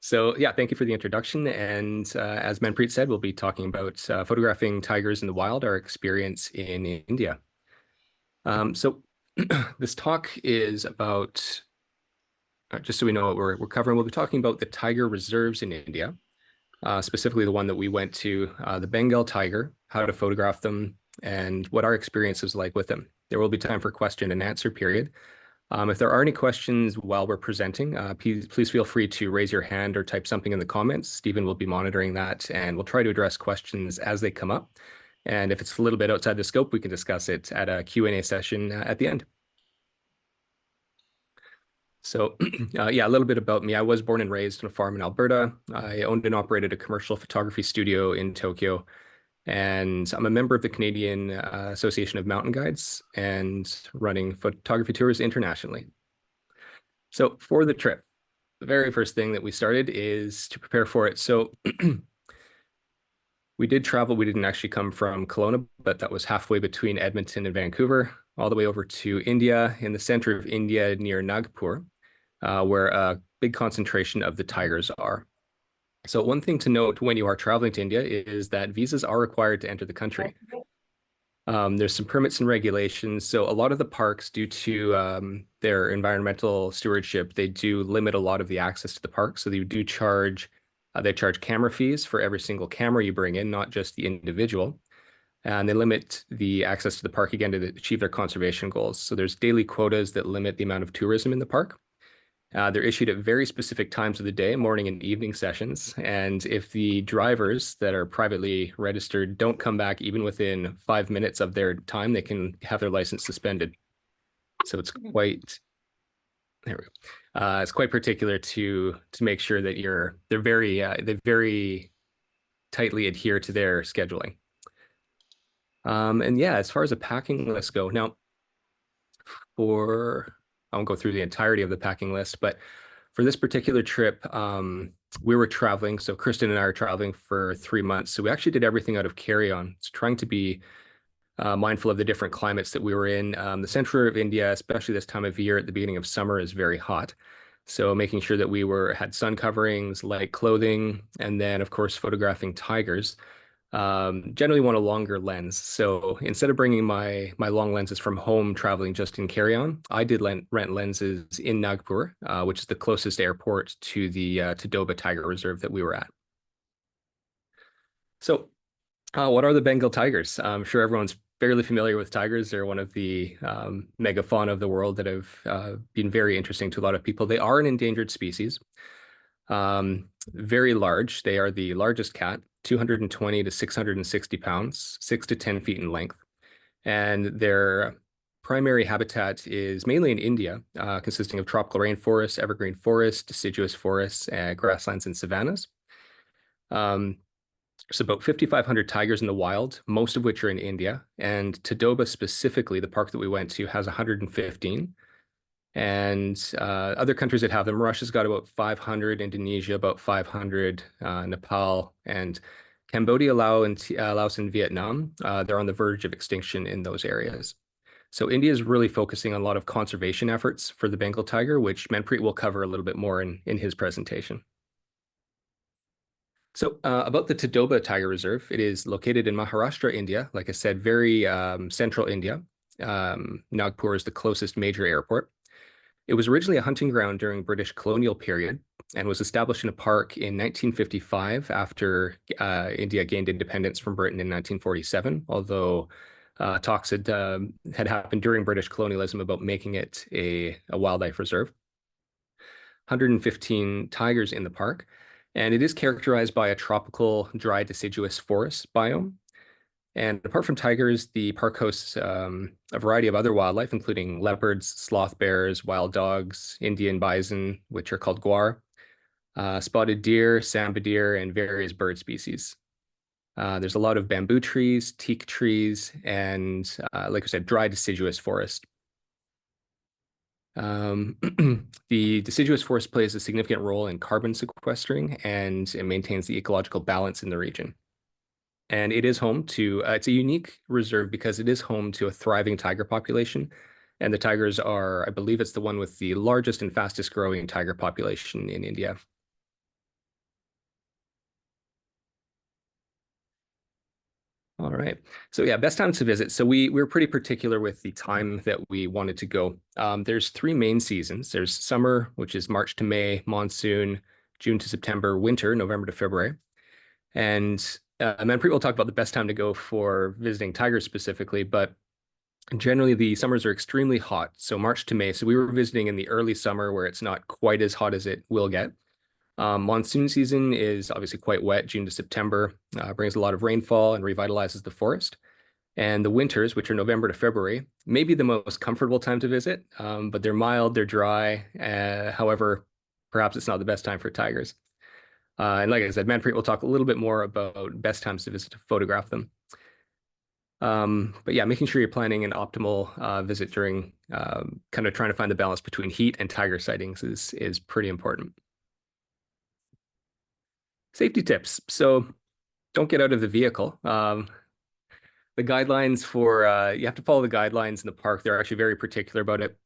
So yeah, thank you for the introduction. And as Manpreet said, we'll be talking about photographing tigers in the wild, our experience in India. So this talk is about, just so we know what we're covering, we'll be talking about the tiger reserves in India, specifically the one that we went to, the Bengal tiger, how to photograph them, and what our experience was like with them. There will be time for question and answer period. If there are any questions while we're presenting, please feel free to raise your hand or type something in the comments. Stephen will be monitoring that, and we'll try to address questions as they come up. And if it's a little bit outside the scope, we can discuss it at a Q&A session at the end. So yeah, a little bit about me. I was born and raised on a farm in Alberta. I owned and operated a commercial photography studio in Tokyo. And I'm a member of the Canadian Association of Mountain Guides and running photography tours internationally. So for the trip, the very first thing that we started is to prepare for it. So we did travel. We didn't actually come from Kelowna, but that was halfway between Edmonton and Vancouver, all the way over to India, in the center of India near Nagpur, where a big concentration of the tigers are. So one thing to note when you are traveling to India is that visas are required to enter the country. There's some permits and regulations. So a lot of the parks, due to their environmental stewardship, they do limit a lot of the access to the park. So they charge camera fees for every single camera you bring in, not just the individual. And they limit the access to the park again to achieve their conservation goals. So there's daily quotas that limit the amount of tourism in the park. They're issued at very specific times of the day, morning and evening sessions. And if the drivers that are privately registered don't come back even within 5 minutes of their time, they can have their license suspended. So it's quite, there we go. It's quite particular to make sure that they very tightly adhere to their scheduling. And yeah, as far as the packing list go, now I won't go through the entirety of the packing list, but for this particular trip, we were traveling. So Kristen and I are traveling for 3 months. So we actually did everything out of carry-on. It's trying to be mindful of the different climates that we were in. The center of India, especially this time of year at the beginning of summer, is very hot. So making sure that we had sun coverings, light clothing, and then of course photographing tigers. Generally want a longer lens. So instead of bringing my long lenses from home traveling just in carry-on, I did rent lenses in Nagpur, which is the closest airport to the Tadoba Tiger Reserve that we were at. So what are the Bengal tigers? I'm sure everyone's fairly familiar with tigers. They're one of the megafauna of the world that have been very interesting to a lot of people. They are an endangered species. Very large. They are the largest cat, 220 to 660 pounds, 6 to 10 feet in length. And their primary habitat is mainly in India, consisting of tropical rainforests, evergreen forests, deciduous forests, grasslands, and savannas. There's about 5,500 tigers in the wild, most of which are in India. And Tadoba specifically, the park that we went to, has 115. And other countries that have them, Russia's got about 500, Indonesia about 500, Nepal, and Cambodia, Laos, and Vietnam. They're on the verge of extinction in those areas. So India is really focusing on a lot of conservation efforts for the Bengal tiger, which Manpreet will cover a little bit more in his presentation. So about the Tadoba Tiger Reserve, it is located in Maharashtra, India. Like I said, very central India. Nagpur is the closest major airport. It was originally a hunting ground during British colonial period and was established in a park in 1955 after India gained independence from Britain in 1947, although talks had happened during British colonialism about making it a wildlife reserve. 115 tigers in the park, and it is characterized by a tropical dry deciduous forest biome. And apart from tigers, the park hosts a variety of other wildlife, including leopards, sloth bears, wild dogs, Indian bison, which are called guar, spotted deer, samba deer, and various bird species. There's a lot of bamboo trees, teak trees, and like I said, dry deciduous forest. The deciduous forest plays a significant role in carbon sequestering, and it maintains the ecological balance in the region. And it is home to, it's a unique reserve because it is home to a thriving tiger population. And the tigers are, I believe it's the one with the largest and fastest growing tiger population in India. All right. So yeah, best times to visit. So we were pretty particular with the time that we wanted to go. There's three main seasons. There's summer, which is March to May, monsoon, June to September, winter, November to February. And then people talk about the best time to go for visiting tigers specifically, but generally the summers are extremely hot. So March to May. So we were visiting in the early summer where it's not quite as hot as it will get. Monsoon season is obviously quite wet, June to September, brings a lot of rainfall and revitalizes the forest. And the winters, which are November to February, may be the most comfortable time to visit, but they're mild, they're dry. However, perhaps it's not the best time for tigers. And like I said, Manpreet will talk a little bit more about best times to visit to photograph them. But yeah, making sure you're planning an optimal visit during kind of trying to find the balance between heat and tiger sightings is pretty important. Safety tips. So don't get out of the vehicle. The guidelines for you have to follow the guidelines in the park. They're actually very particular about it.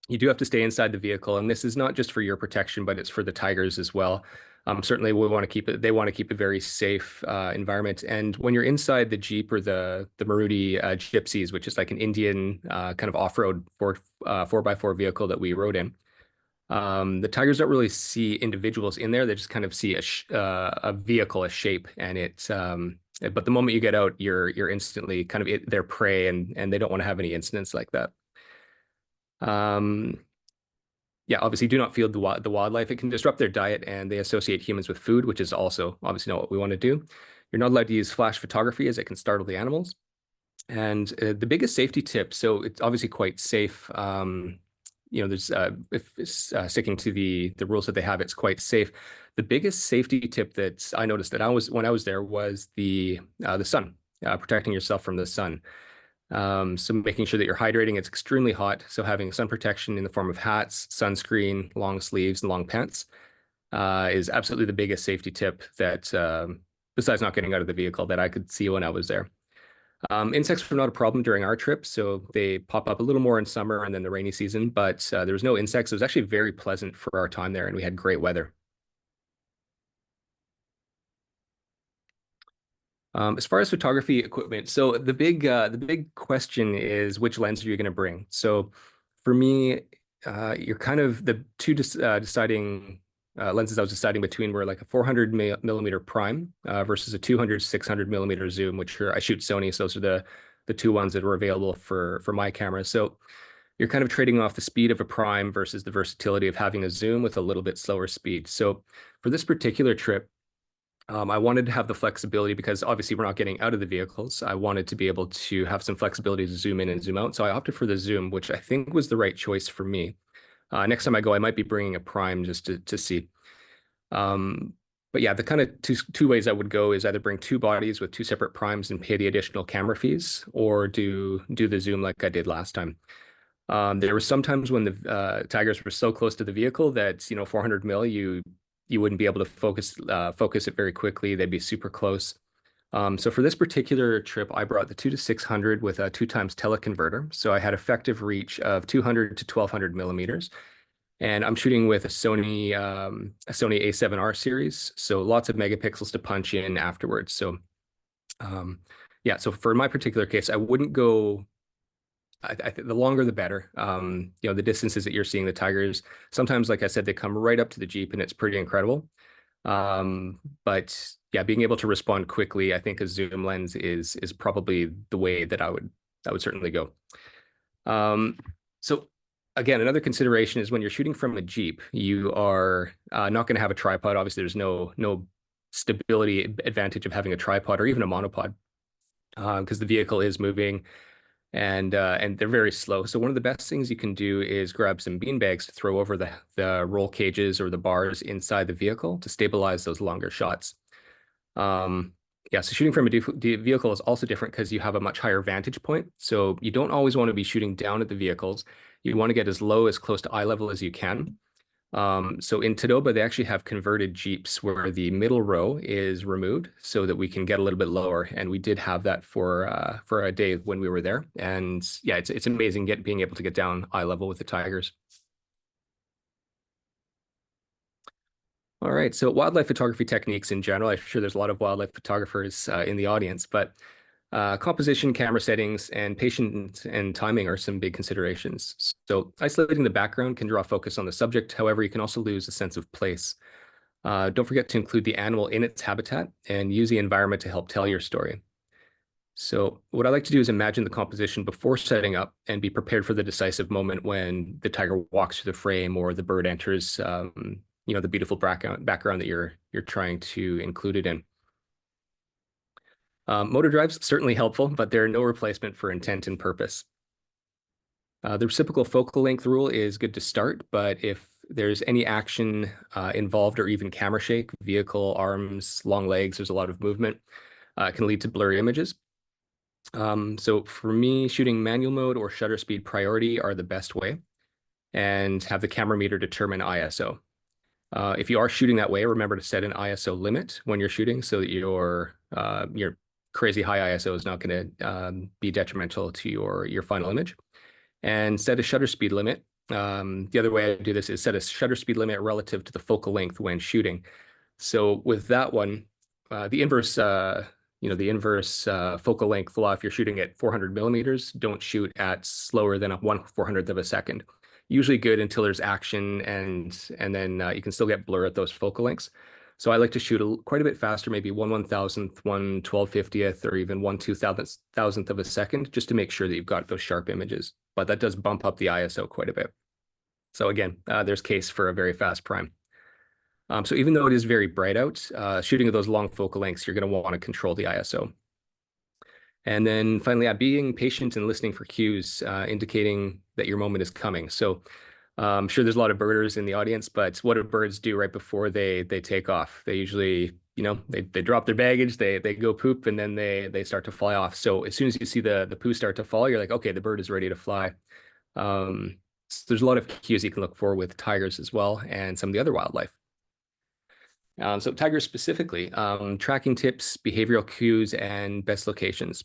You do have to stay inside the vehicle, and this is not just for your protection, but it's for the tigers as well. Certainly, we want to keep it. They want to keep a very safe environment. And when you're inside the Jeep or the Maruti Gypsies, which is like an Indian kind of off-road 4x4 vehicle that we rode in, the tigers don't really see individuals in there. They just kind of see a vehicle, a shape, and it's. But the moment you get out, you're instantly kind of their prey, and they don't want to have any incidents like that. Um, yeah, obviously do not feed the wildlife. It can disrupt their diet, and they associate humans with food, which is also obviously not what we want to do. You're not allowed to use flash photography as it can startle the animals. And the biggest safety tip, so it's obviously quite safe. There's if sticking to the rules that they have, it's quite safe. The biggest safety tip that I noticed that when I was there was the sun, protecting yourself from the sun. So making sure that you're hydrating. It's extremely hot, so having sun protection in the form of hats, sunscreen, long sleeves, and long pants is absolutely the biggest safety tip that, besides not getting out of the vehicle, that I could see when I was there. Insects were not a problem during our trip, so they pop up a little more in summer and then the rainy season, but there was no insects. It was actually very pleasant for our time there, and we had great weather. As far as photography equipment, so the big question is which lens are you going to bring? So for me, you're kind of the two deciding lenses I was deciding between were like a 400 millimeter prime versus a 200 600 millimeter zoom, which I shoot Sony, so those are the two ones that were available for my camera. So you're kind of trading off the speed of a prime versus the versatility of having a zoom with a little bit slower speed. So for this particular trip, I wanted to have the flexibility because obviously we're not getting out of the vehicles. I wanted to be able to have some flexibility to zoom in and zoom out. So I opted for the zoom, which I think was the right choice for me. Next time I go, I might be bringing a prime just to see. But yeah, the kind of two ways I would go is either bring two bodies with two separate primes and pay the additional camera fees, or do the zoom like I did last time. There were some times when the tigers were so close to the vehicle that 400 mil you wouldn't be able to focus it very quickly. They'd be super close. So for this particular trip, I brought the 2 to 600 with a 2x teleconverter. So I had effective reach of 200 to 1200 millimeters. And I'm shooting with a Sony A7R series. So lots of megapixels to punch in afterwards. So yeah, so for my particular case, I wouldn't go I think the longer the better. The distances that you're seeing the tigers, sometimes, like I said, they come right up to the Jeep and it's pretty incredible. But yeah, being able to respond quickly, I think a zoom lens is probably the way that I would certainly go. So again, another consideration is when you're shooting from a Jeep, you are not going to have a tripod. Obviously, there's no stability advantage of having a tripod or even a monopod because the vehicle is moving and they're very slow. So one of the best things you can do is grab some bean bags to throw over the roll cages or the bars inside the vehicle to stabilize those longer shots. Yeah, so shooting from a vehicle is also different because you have a much higher vantage point. So you don't always want to be shooting down at the vehicles. You want to get as low, as close to eye level as you can. So in Tadoba, they actually have converted Jeeps where the middle row is removed so that we can get a little bit lower. And we did have that for a day when we were there. And yeah, it's amazing being able to get down eye level with the tigers. All right, so wildlife photography techniques in general. I'm sure there's a lot of wildlife photographers in the audience, but Composition, camera settings, and patience and timing are some big considerations. So isolating the background can draw focus on the subject. However, you can also lose a sense of place. Don't forget to include the animal in its habitat and use the environment to help tell your story. So what I like to do is imagine the composition before setting up and be prepared for the decisive moment when the tiger walks through the frame or the bird enters, the beautiful background that you're trying to include it in. Motor drives certainly helpful, but they're no replacement for intent and purpose. The reciprocal focal length rule is good to start, but if there's any action involved or even camera shake, vehicle, arms, long legs, there's a lot of movement, it can lead to blurry images. So for me, shooting manual mode or shutter speed priority are the best way, and have the camera meter determine ISO. If you are shooting that way, remember to set an ISO limit when you're shooting so that your crazy high ISO is not going to be detrimental to your final image. And set a shutter speed limit. The other way I do this is set a shutter speed limit relative to the focal length when shooting. So with that one, the inverse focal length law, if you're shooting at 400 millimeters, don't shoot at slower than 1/400th of a second. Usually good until there's action, and then you can still get blur at those focal lengths. So I like to shoot quite a bit faster, maybe 1/1000th, 1/1250th, or even 1/2000th of a second, just to make sure that you've got those sharp images. But that does bump up the ISO quite a bit. So again, there's case for a very fast prime. So even though it is very bright out, shooting at those long focal lengths, you're going to want to control the ISO. And then finally, being patient and listening for cues, indicating that your moment is coming. So I'm sure there's a lot of birders in the audience, but what do birds do right before they take off? They usually, they drop their baggage, they go poop, and then they start to fly off. So as soon as you see the poo start to fall, you're like, okay, the bird is ready to fly. So there's a lot of cues you can look for with tigers as well, and some of the other wildlife. So tigers specifically, tracking tips, behavioral cues, and best locations.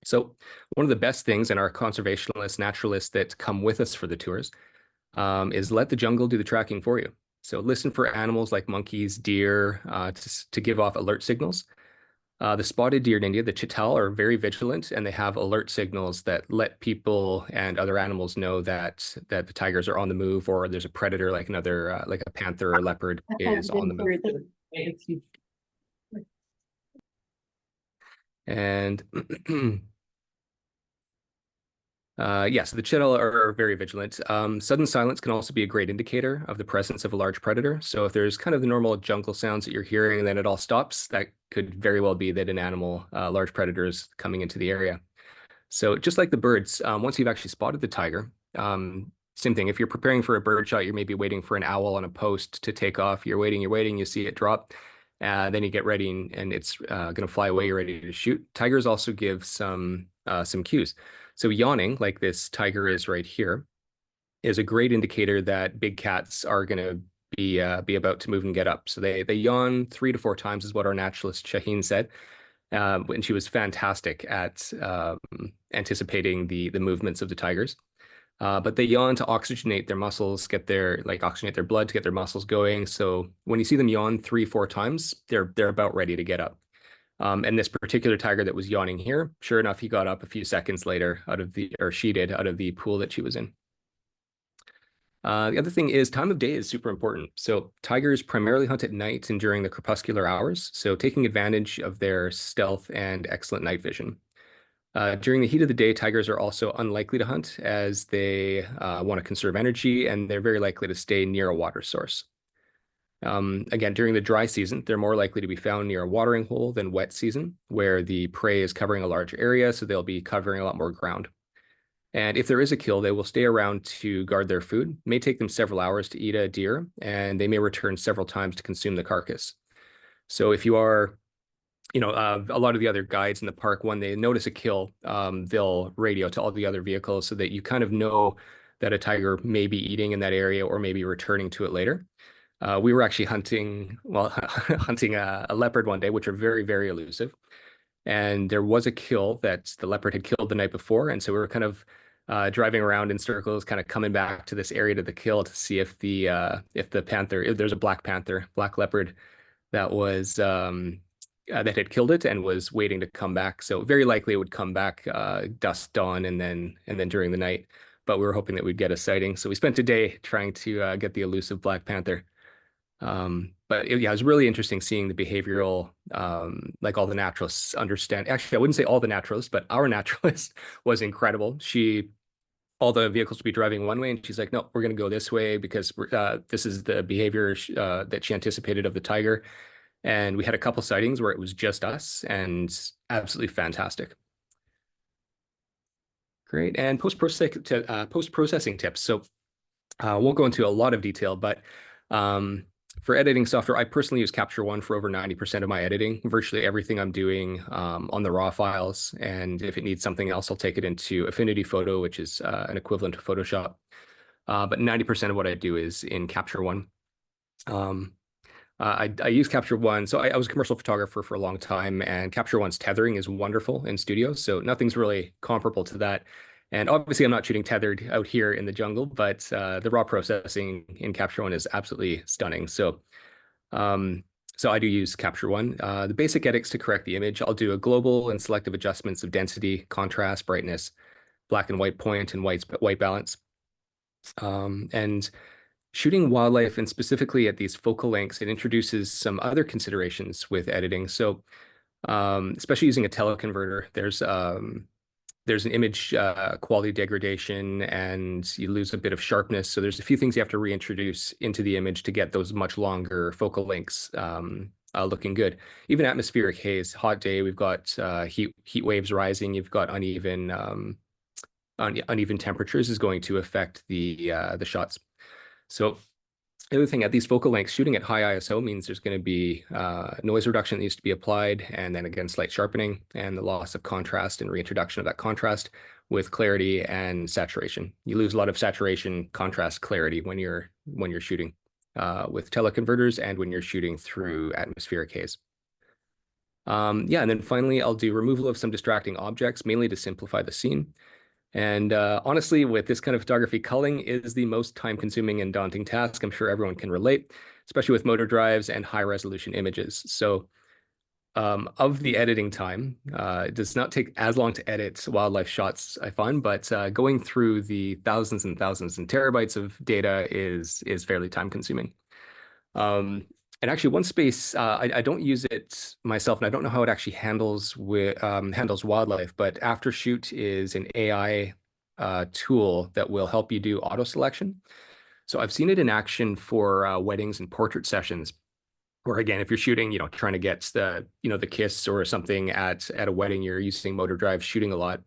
So one of the best things in our conservationists, naturalists that come with us for the tours is let the jungle do the tracking for you. So listen for animals like monkeys, deer, to give off alert signals. The spotted deer in India, the chital, are very vigilant, and they have alert signals that let people and other animals know that the tigers are on the move, or there's a predator like like a panther or leopard is on the move. And yes, the chital are very vigilant. Sudden silence can also be a great indicator of the presence of a large predator. So if there's kind of the normal jungle sounds that you're hearing and then it all stops, that could very well be that an animal, large predator, is coming into the area. So just like the birds, once you've actually spotted the tiger, same thing. If you're preparing for a bird shot, you're maybe waiting for an owl on a post to take off. You're waiting, you see it drop. Then you get ready and it's going to fly away. You're ready to shoot. Tigers also give some cues. So yawning, like this tiger is right here, is a great indicator that big cats are going to be about to move and get up. So they yawn 3 to 4 times is what our naturalist Shaheen said. And she was fantastic at anticipating the movements of the tigers. But they yawn to oxygenate their muscles, oxygenate their blood to get their muscles going. So when you see them yawn 3, 4 times, they're about ready to get up. And this particular tiger that was yawning here, sure enough, he got up a few seconds later she did, out of the pool that she was in. The other thing is time of day is super important. So tigers primarily hunt at night and during the crepuscular hours, so taking advantage of their stealth and excellent night vision. During the heat of the day, tigers are also unlikely to hunt as they want to conserve energy, and they're very likely to stay near a water source. Again, during the dry season, they're more likely to be found near a watering hole than wet season, where the prey is covering a large area, so they'll be covering a lot more ground. And if there is a kill, they will stay around to guard their food. It may take them several hours to eat a deer, and they may return several times to consume the carcass. So if you are, a lot of the other guides in the park, when they notice a kill, they'll radio to all the other vehicles so that you kind of know that a tiger may be eating in that area or maybe returning to it later. We were actually hunting a leopard one day, which are very, very elusive. And there was a kill that the leopard had killed the night before. And so we were kind of driving around in circles, kind of coming back to this area to the kill to see if there's a black leopard that was that had killed it and was waiting to come back. So very likely it would come back dusk, dawn, and then during the night. But we were hoping that we'd get a sighting. So we spent a day trying to get the elusive black panther. But yeah, it was really interesting seeing the behavioral, like all the naturalists understand. Actually, I wouldn't say all the naturalists, but our naturalist was incredible. All the vehicles would be driving one way, and she's like, "No, we're going to go this way because this is the behavior that she anticipated of the tiger." And we had a couple sightings where it was just us, and absolutely fantastic. Great. And post-processing tips. So won't go into a lot of detail, but for editing software, I personally use Capture One for over 90% of my editing. Virtually everything I'm doing on the raw files, and if it needs something else, I'll take it into Affinity Photo, which is an equivalent to Photoshop. But 90% of what I do is in Capture One. I use Capture One. So I was a commercial photographer for a long time, and Capture One's tethering is wonderful in studio. So nothing's really comparable to that. And obviously, I'm not shooting tethered out here in the jungle, but the raw processing in Capture One is absolutely stunning. So I do use Capture One. The basic edits to correct the image, I'll do a global and selective adjustments of density, contrast, brightness, black and white point, and white balance. And shooting wildlife, and specifically at these focal lengths, it introduces some other considerations with editing. So especially using a teleconverter, there's an image quality degradation, and you lose a bit of sharpness. So there's a few things you have to reintroduce into the image to get those much longer focal lengths looking good. Even atmospheric haze, hot day, we've got heat waves rising, you've got uneven temperatures is going to affect the shots. So the other thing, at these focal lengths, shooting at high ISO means there's going to be noise reduction that needs to be applied, and then again, slight sharpening and the loss of contrast and reintroduction of that contrast with clarity and saturation. You lose a lot of saturation, contrast, clarity when you're shooting with teleconverters and when you're shooting through atmospheric haze. Yeah, and then finally, I'll do removal of some distracting objects, mainly to simplify the scene. And honestly, with this kind of photography, culling is the most time-consuming and daunting task. I'm sure everyone can relate, especially with motor drives and high-resolution images. So of the editing time, it does not take as long to edit wildlife shots, I find, but going through the thousands and thousands and terabytes of data is fairly time-consuming. And actually, one space I don't use it myself, and I don't know how it actually handles wildlife. But Aftershoot is an AI tool that will help you do auto selection. So I've seen it in action for weddings and portrait sessions, where again, if you're shooting, trying to get the kiss or something at a wedding, you're using motor drive shooting a lot.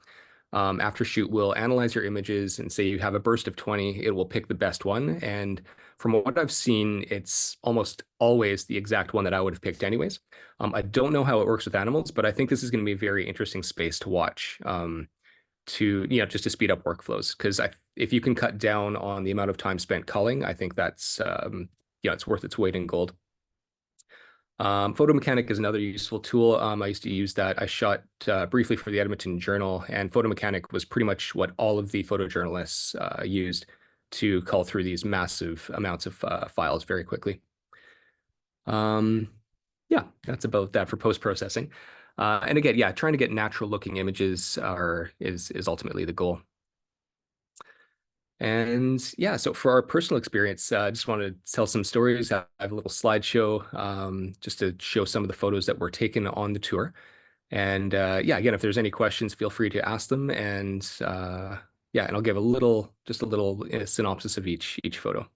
Aftershoot will analyze your images and say you have a burst of 20, it will pick the best one. And from what I've seen, it's almost always the exact one that I would have picked anyways. I don't know how it works with animals, but I think this is going to be a very interesting space to watch just to speed up workflows. Because if you can cut down on the amount of time spent culling, I think that's, it's worth its weight in gold. Photo Mechanic is another useful tool. I used to use that. I shot briefly for the Edmonton Journal, and Photo Mechanic was pretty much what all of the photojournalists used to cull through these massive amounts of files very quickly. Yeah, that's about that for post-processing. And again, yeah, trying to get natural looking images is ultimately the goal. And yeah, so for our personal experience, I just wanted to tell some stories. I have a little slideshow just to show some of the photos that were taken on the tour. And yeah, again, if there's any questions, feel free to ask them. And yeah, and I'll give just a little synopsis of each photo.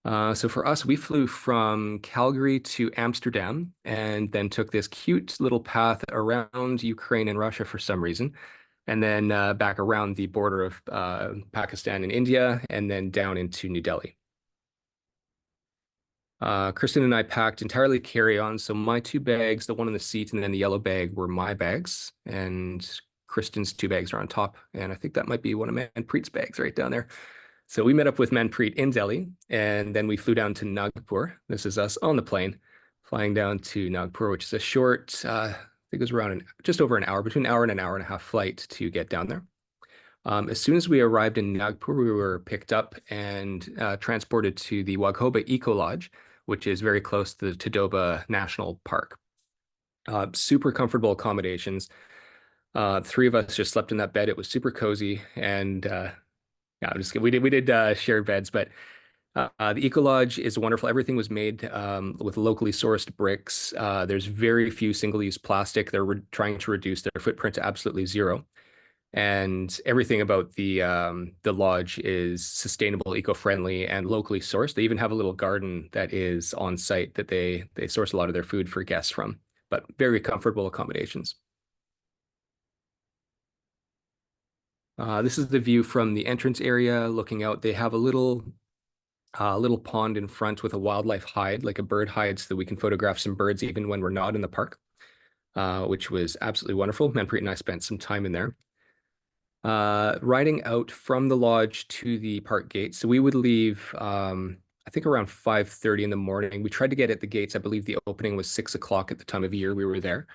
So for us, we flew from Calgary to Amsterdam and then took this cute little path around Ukraine and Russia for some reason, and then back around the border of Pakistan and India, and then down into New Delhi. Kristen and I packed entirely carry-on, so my 2 bags, the one in the seat and then the yellow bag, were my bags, and Kristen's 2 bags are on top, and I think that might be one of Manpreet's bags right down there. So we met up with Manpreet in Delhi, and then we flew down to Nagpur. This is us on the plane, flying down to Nagpur, which is a short, I think it was around just over an hour, between an hour and a half flight to get down there. As soon as we arrived in Nagpur, we were picked up and transported to the Wagoba Eco Lodge, which is very close to the Tadoba National Park. Super comfortable accommodations. Three of us just slept in that bed. It was super cozy, and yeah, I'm just kidding. We did shared beds, but the Eco Lodge is wonderful. Everything was made with locally sourced bricks. There's very few single-use plastic. They're trying to reduce their footprint to absolutely zero. And everything about the lodge is sustainable, eco-friendly, and locally sourced. They even have a little garden that is on site that they source a lot of their food for guests from. But very comfortable accommodations. This is the view from the entrance area looking out. They have a little pond in front with a wildlife hide, like a bird hide, so that we can photograph some birds even when we're not in the park, which was absolutely wonderful. Manpreet and I spent some time in there. Riding out from the lodge to the park gate. So we would leave, I think around 5:30 in the morning. We tried to get at the gates. I believe the opening was 6 o'clock at the time of year we were there.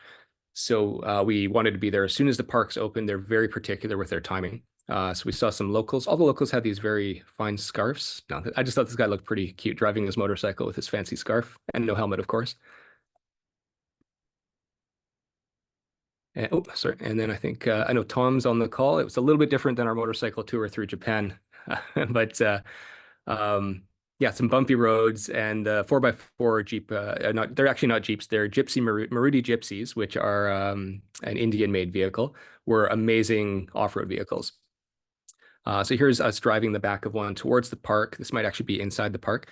So we wanted to be there as soon as the parks open. They're very particular with their timing. So we saw some locals. All the locals had these very fine scarves. No, I just thought this guy looked pretty cute driving his motorcycle with his fancy scarf and no helmet, of course. And, oh, sorry. And then I think I know Tom's on the call. It was a little bit different than our motorcycle tour through Japan, but um, yeah, some bumpy roads and 4x4 Jeep. Not they're actually not Jeeps. They're Maruti Gypsies, which are an Indian-made vehicle. Were amazing off-road vehicles. So here's us driving the back of one towards the park. This might actually be inside the park.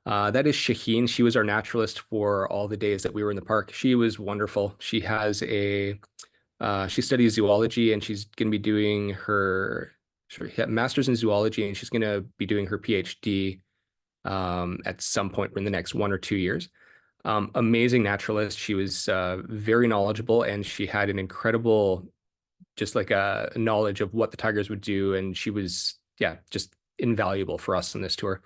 That is Shaheen. She was our naturalist for all the days that we were in the park. She was wonderful. She studies zoology and she's going to be doing her master's in zoology and she's going to be doing her PhD at some point in the next 1 or 2 years. Amazing naturalist. She was very knowledgeable and she had an incredible, just like a knowledge of what the tigers would do. And she was, yeah, just invaluable for us on this tour.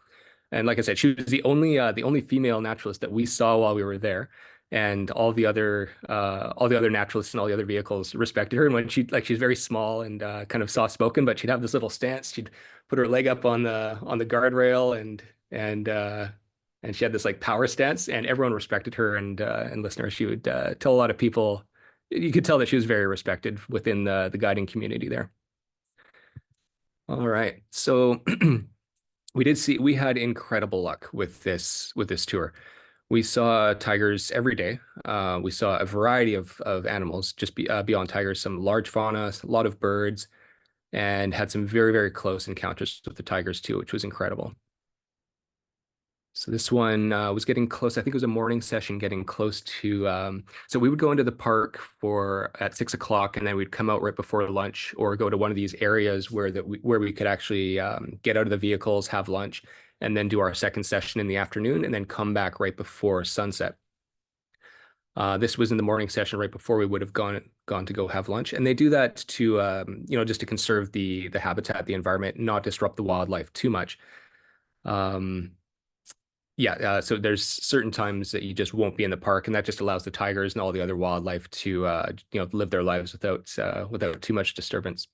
And like I said, she was the only female naturalist that we saw while we were there. And all the other naturalists and all the other vehicles respected her. And when she's very small and kind of soft spoken, but she'd have this little stance. She'd put her leg up on the guardrail and she had this like power stance, and everyone respected her. And listeners, she would tell a lot of people. You could tell that she was very respected within the guiding community there. All right, so we had incredible luck with this tour. We saw tigers every day. We saw a variety of animals, just beyond tigers, some large fauna, a lot of birds, and had some very, very close encounters with the tigers too, which was incredible. So this one was getting close. I think it was a morning session getting close to. So we would go into the park at 6 o'clock, and then we'd come out right before lunch, or go to one of these areas where we could actually get out of the vehicles, have lunch, and then do our second session in the afternoon, and then come back right before sunset. This was in the morning session right before we would have gone to go have lunch, and they do that to just to conserve the habitat, the environment, not disrupt the wildlife too much. Yeah, so there's certain times that you just won't be in the park, and that just allows the tigers and all the other wildlife to live their lives without too much disturbance.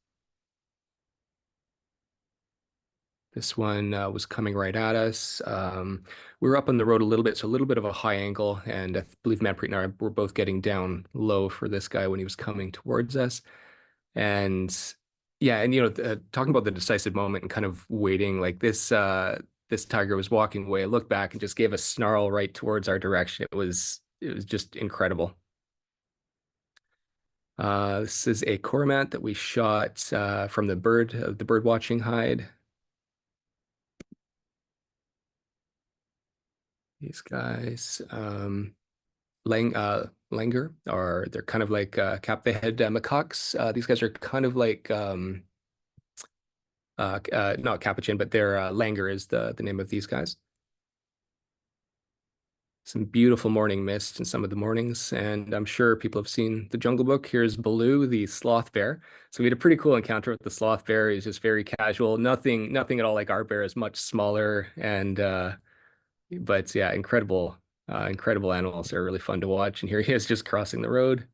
This one was coming right at us. We were up on the road a little bit, so a little bit of a high angle, and I believe Manpreet and I were both getting down low for this guy when he was coming towards us. And yeah, and talking about the decisive moment and kind of waiting, like this tiger was walking away. I looked back and just gave a snarl right towards our direction. It was just incredible. This is a cormorant that we shot from the bird watching hide. These guys, Langer, they're kind of like cap-the-head macaques. These guys are kind of like not capuchin, but they're Langer is the name of these guys. Some beautiful morning mist in some of the mornings, and I'm sure people have seen the Jungle Book. Here's Baloo, the sloth bear. So we had a pretty cool encounter with the sloth bear. He's just very casual, nothing at all like our bear, is much smaller, and but yeah, incredible animals. They're really fun to watch. And here he is just crossing the road.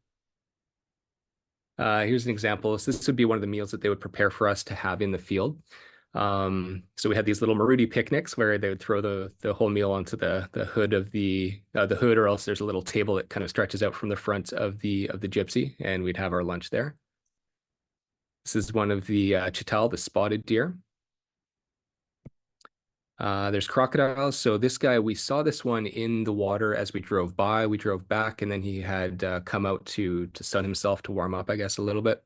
Here's an example. So this would be one of the meals that they would prepare for us to have in the field. So we had these little Maruti picnics where they would throw the whole meal onto the hood of the hood, or else there's a little table that kind of stretches out from the front of the gypsy, and we'd have our lunch there. This is one of the chital, the spotted deer. There's crocodiles. So this guy, we saw this one in the water as we drove by. We drove back, and then he had come out to sun himself to warm up, I guess, a little bit.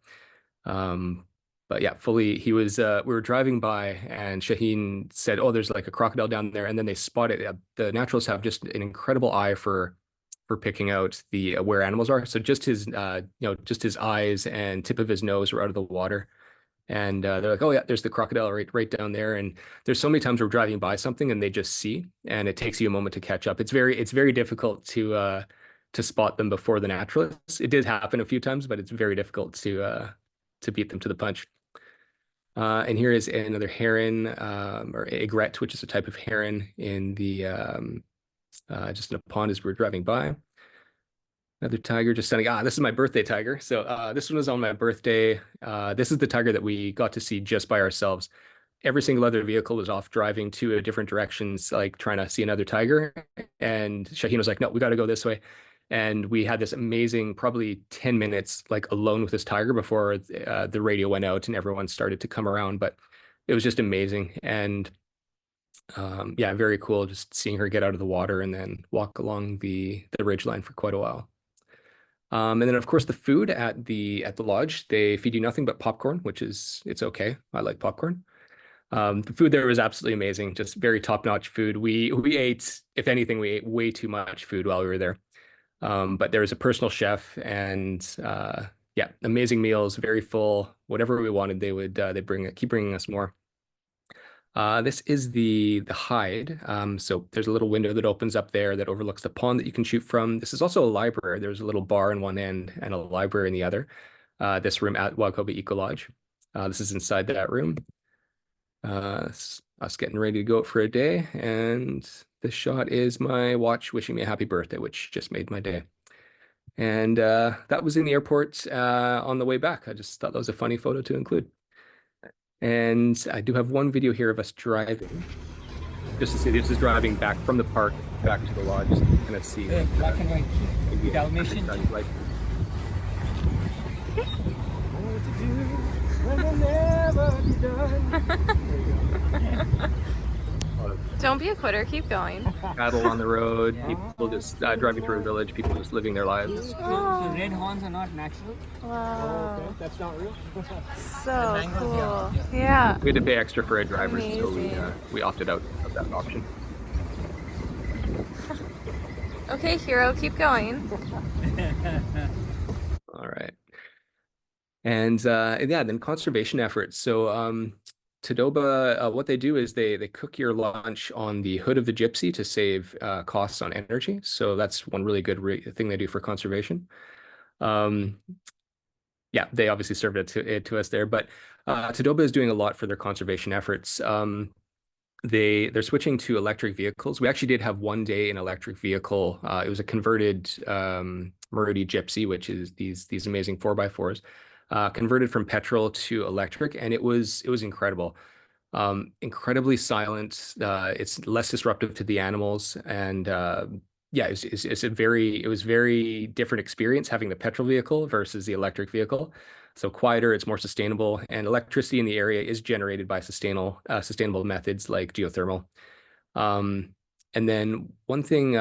Um, but yeah, fully, he was. We were driving by, and Shaheen said, "Oh, there's like a crocodile down there," and then they spotted. The naturalists have just an incredible eye for picking out the where animals are. So just his, just his eyes and tip of his nose were out of the water. And they're like, "Oh yeah, there's the crocodile right down there." And there's so many times we're driving by something and they just see, and it takes you a moment to catch up. It's very difficult to spot them before the naturalists. It did happen a few times, but it's very difficult to beat them to the punch. And here is another heron, or egret, which is a type of heron in the just in a pond as we're driving by. Another tiger just sending, this is my birthday tiger. So this one was on my birthday. This is the tiger that we got to see just by ourselves. Every single other vehicle was off driving to different directions, like trying to see another tiger. And Shaheen was like, no, we got to go this way. And we had this amazing, probably 10 minutes, like alone with this tiger before the radio went out and everyone started to come around. But it was just amazing. And yeah, very cool just seeing her get out of the water and then walk along the ridge line for quite a while. And then of course the food at the lodge, they feed you nothing but popcorn, which is it's okay. I like popcorn. The food there was absolutely amazing, just very top-notch food. We ate, if anything, we ate way too much food while we were there. But there was a personal chef and yeah, amazing meals, very full. Whatever we wanted, they'd keep bringing us more. This is the hide. So there's a little window that opens up there that overlooks the pond that you can shoot from. This is also a library. There's a little bar in one end and a library in the other. This room at Wagoba Eco Lodge. This is inside that room. Us getting ready to go out for a day, and this shot is my watch wishing me a happy birthday, which just made my day. And that was in the airport on the way back. I just thought that was a funny photo to include. And I do have one video here of us driving, just to see this is driving back from the park back to the lodge, just to kind of see like, black and white Dalmatian. Like. Don't be a quitter, keep going. Cattle on the road, people just driving through a village, people just living their lives. So red horns are not natural? Wow. Oh, okay. That's not real? So cool. Yeah. We had to pay extra for a driver, so Amazing. we opted out of that option. Okay, hero, keep going. All right. And yeah, then conservation efforts. So Tadoba, what they do is they cook your lunch on the hood of the gypsy to save costs on energy. So that's one really good thing they do for conservation. Yeah, they obviously served it to us there, but Tadoba is doing a lot for their conservation efforts. They're switching to electric vehicles. We actually did have one day an electric vehicle. It was a converted Maruti Gypsy, which is these amazing 4x4s. Converted from petrol to electric, and it was incredible. Incredibly silent. It's less disruptive to the animals, and yeah, it was very different experience having the petrol vehicle versus the electric vehicle. So quieter, it's more sustainable, and electricity in the area is generated by sustainable methods like geothermal. And then one thing,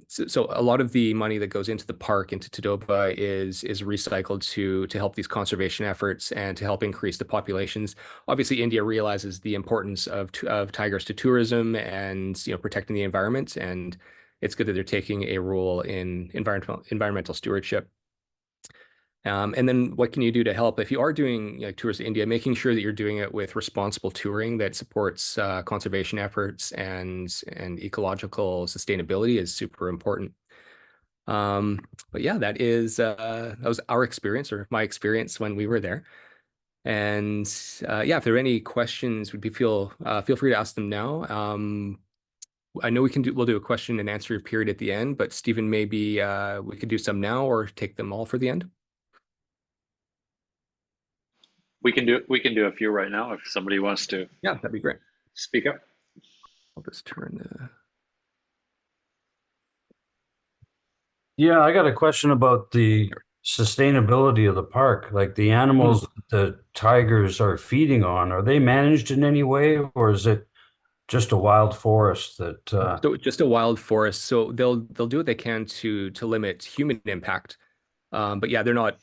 so a lot of the money that goes into the park, into Tadoba, is recycled to help these conservation efforts and to help increase the populations. Obviously, India realizes the importance of tigers to tourism and protecting the environment, and it's good that they're taking a role in environmental stewardship. And then what can you do to help if you are doing tours to India, making sure that you're doing it with responsible touring that supports conservation efforts and ecological sustainability is super important. But yeah, that was our experience, or my experience, when we were there. And yeah, if there are any questions, feel free to ask them now. I know we'll do a question and answer period at the end, but Stephen, maybe we could do some now or take them all for the end. We can do a few right now if somebody wants to Yeah, that'd be great. speak up. I'll just turn the. Yeah, I got a question about the sustainability of the park. Like the animals the tigers are feeding on, are they managed in any way, or is it just a wild forest that So just a wild forest. So they'll do what they can to limit human impact. But yeah, they're not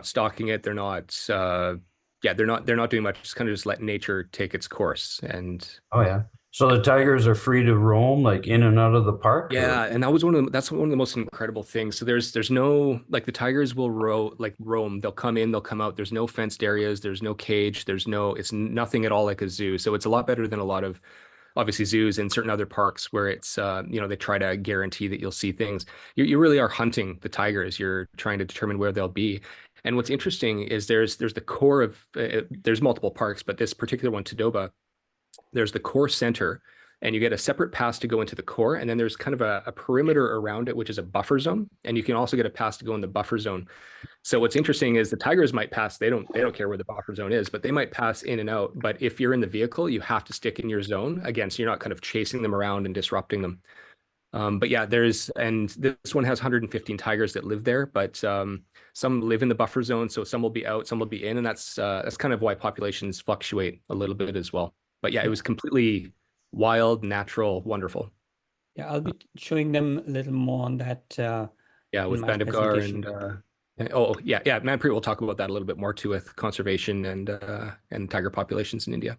stalking it. They're not yeah, they're not doing much. Just kind of just let nature take its course. And oh yeah. So the tigers are free to roam like in and out of the park? yeah, and that's one of the most incredible things. So there's no like the tigers will roam. They'll come in, they'll come out. There's no fenced areas, there's no cage, it's nothing at all like a zoo. So it's a lot better than a lot of obviously zoos and certain other parks where it's they try to guarantee that you'll see things. You really are hunting the tigers. You're trying to determine where they'll be. And what's interesting is there's the core of there's multiple parks, but this particular one, Tadoba, there's the core center, and you get a separate pass to go into the core, and then there's kind of a perimeter around it, which is a buffer zone, and you can also get a pass to go in the buffer zone. So what's interesting is the tigers might pass. They don't care where the buffer zone is, but they might pass in and out. But if you're in the vehicle, you have to stick in your zone again, so you're not kind of chasing them around and disrupting them. But yeah, and this one has 115 tigers that live there, but some live in the buffer zone, so some will be out, some will be in, and that's kind of why populations fluctuate a little bit as well. But yeah, it was completely wild, natural, wonderful. Yeah, I'll be showing them a little more on that Yeah, in with my Bandivgar presentation. yeah, Manpreet will talk about that a little bit more too with conservation and tiger populations in India.